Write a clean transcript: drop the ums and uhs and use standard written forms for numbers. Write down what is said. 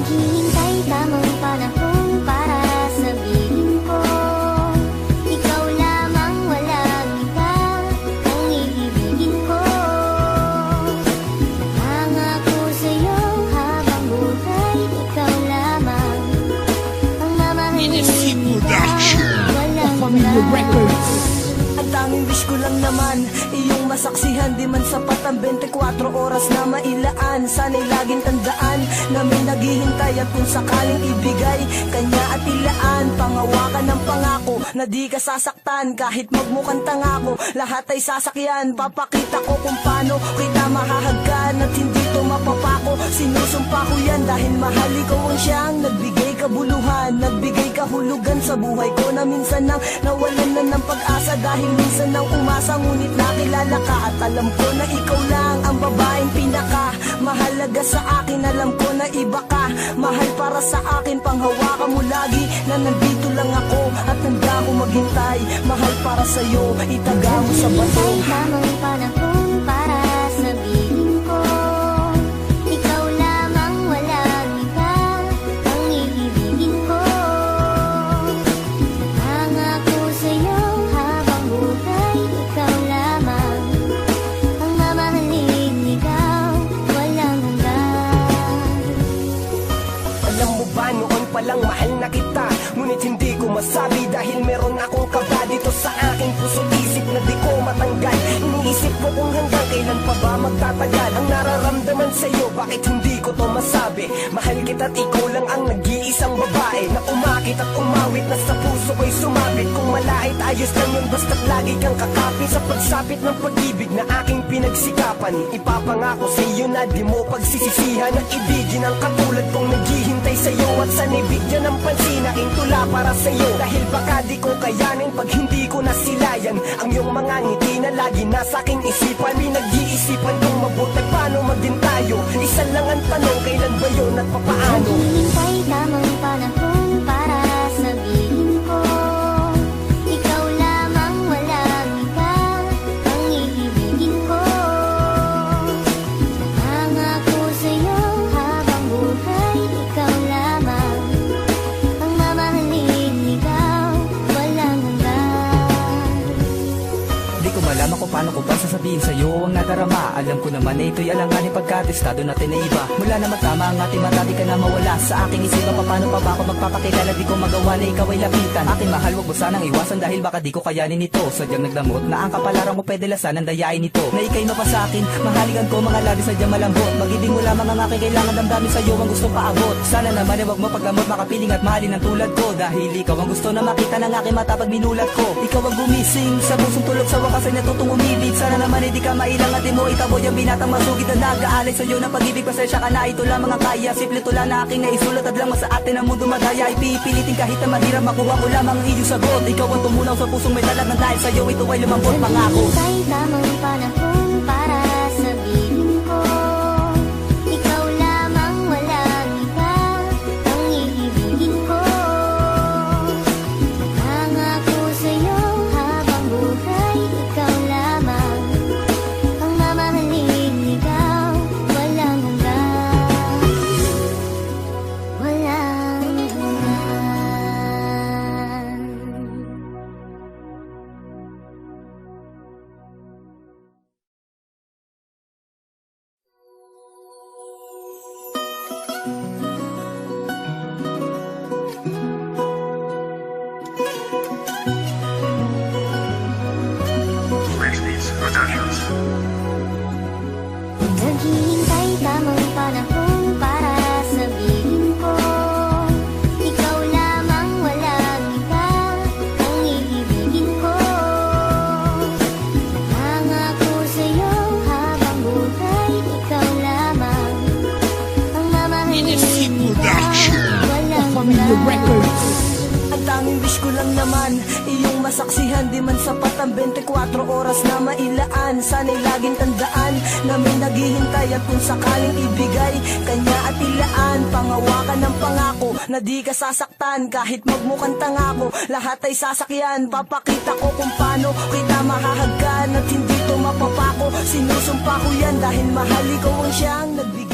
Naghihintay tamang panahon para sabihin ko, ikaw lamang, walang iba ang iibigin ko. Nangako sa'yo habang buhay, ikaw lamang ang mamahalin. Walang iba. Ang tanging wish ko lang naman, iyong masaksihan. Di man sapat ang 24 oras na mailaan. Sana'y laging tandaan na may naghihintay. At kung sakaling ibigay, kanya at ilaan. Pangawakan ng pangako na di ka sasaktan. Kahit magmukhang tangako, lahat ay sasakyan. Papakita ko kung paano kita mahahagkan. At hindi to mapapako, sinusumpa ko yan. Dahil mahal ikaw ang siyang nagbigay kabuluhan, nagbigay kahulugan sa buhay ko. Na minsan nang nawalan na ng pag-asa. Dahil minsan nang umasa, ngunit nakilala ka. At alam ko na ikaw lang ang babaeng pinaka mahalaga sa akin. Alam ko na iba ka, mahal para sa akin. Panghawakan mo lagi na nandito lang ako. At handa ko maghintay, mahal para sa'yo. Itaga mo sa bato. Naghihintay tamang panahon para sabihin ko, ikaw lamang, walang iba ang iibigin ko. Nangako sa'yo habang buhay, ikaw lamang ang mamahalin. Ikaw, walang hanggan. Alam mo ba, noon palang mahal na kita, ngunit hindi ko masabi. Dahil meron akong kaba dito sa aking puso't isip na di ko matanggal. Iniisip ko kung hanggang kailan pa ba magtatagal ang nararamdaman sa'yo. Bakit hindi ko to masabi? Mahal kita't ikaw lang ang nag-iisang babae na umakit at umawit na sa puso ko'y sumabit. Kung malait, ayos lang yun, basta't lagi kang kakapit sa pagsapit ng pag-ibig na aking pinagsikapan. Ipapangako sa iyo na di mo pagsisisihan na ibigin ang katulad kong naghihintay sa'yo. At sana'y bigyan ng pansin aking tula para sa'yo. Dahil baka di ko kayanin pag hindi ko nasilayan ang iyong mga ngiti na lagi nasa aking isipan. Pinag-iisipan kong mabuti paano maging tayo. Isa lang ang tanong, kailan ba yun at papaano? Naghihintay tamang panahon para sabihin ko, ikaw lamang, walang iba ang iibigin ko. Nangako sa'yo habang buhay, ikaw lamang ang mamahalin. Ikaw, walang hanggan. Di ko malaman kung paano ko ba sasabihin sa'yo ang nadarama. Alam ko naman na ito'y alanganin pagkatestado natin na iba. Mula na magtama ang ating mata, di ka na mawala sa aking isipan. Paano pa ba ako magpapakilala? Di ko magawa na ikaw ay lapitan. Aking mahal, wag mo sanang iwasan dahil baka di ko kayanin ito. Sadyang nagdamot na ang kapalaran mo pwede lasan ang dayain nito. Na ikay no pa sa akin, mahaligan ko mga labi sadyang malambot. Mag-ibig mo lamang ang aking kailangan, damdamin sa'yo ang gustong paabot. Sana naman ay wag mo paggamot, makapiling at mahalin ang tulad ko. Dahil ikaw ang gusto na makita ng aking mata pag minulat ko. Ikaw ang gumising sa pusong tulog, sa wakas ay natutong umibig. Sana naman ay di ka mailang at di mo itaboy ang binatang masugid na nag-aalay sa'yo ng pag-ibig. Pasensya ka na, ito lamang ang kaya. Simple tula na aking naisulat at lamang sa atin ang mundo madaya. Ipipilitin kahit na mahirap, makuha ko lamang ang iyong sagot. Ikaw ang tumunaw sa pusong may talag na dahil sa'yo ito ay lumambot pangako. Naghihintay tamang panahon para sabihin ko, ikaw lamang, walang iba ang iibigin ko. Nangako sa'yo habang buhay, ikaw lamang ang mamahalin. Ikaw, walang hanggan. Walang hanggan. Naghihintay tamang panahon para sabihin ko, ikaw lamang, walang iba ang iibigin ko. Nangako sa'yo habang buhay, ikaw lamang ang mamahalin. Ikaw, walang hanggan. Ang tanging wish ko lang naman, iyong masaksihan. Di man sapat ang 24 oras na mailaan. Sana'y laging tandaan na may naghihintay. At kung sakaling ibigay, kanya at ilaan. Pangawakan ng pangako na di ka sasaktan. Kahit magmukhang tangako, lahat ay sasakyan. Papakita ko kung paano kita mahahagkan. At hindi to mapapako, sinusumpa ko yan. Dahil mahal ikaw ang siyang nagbigay.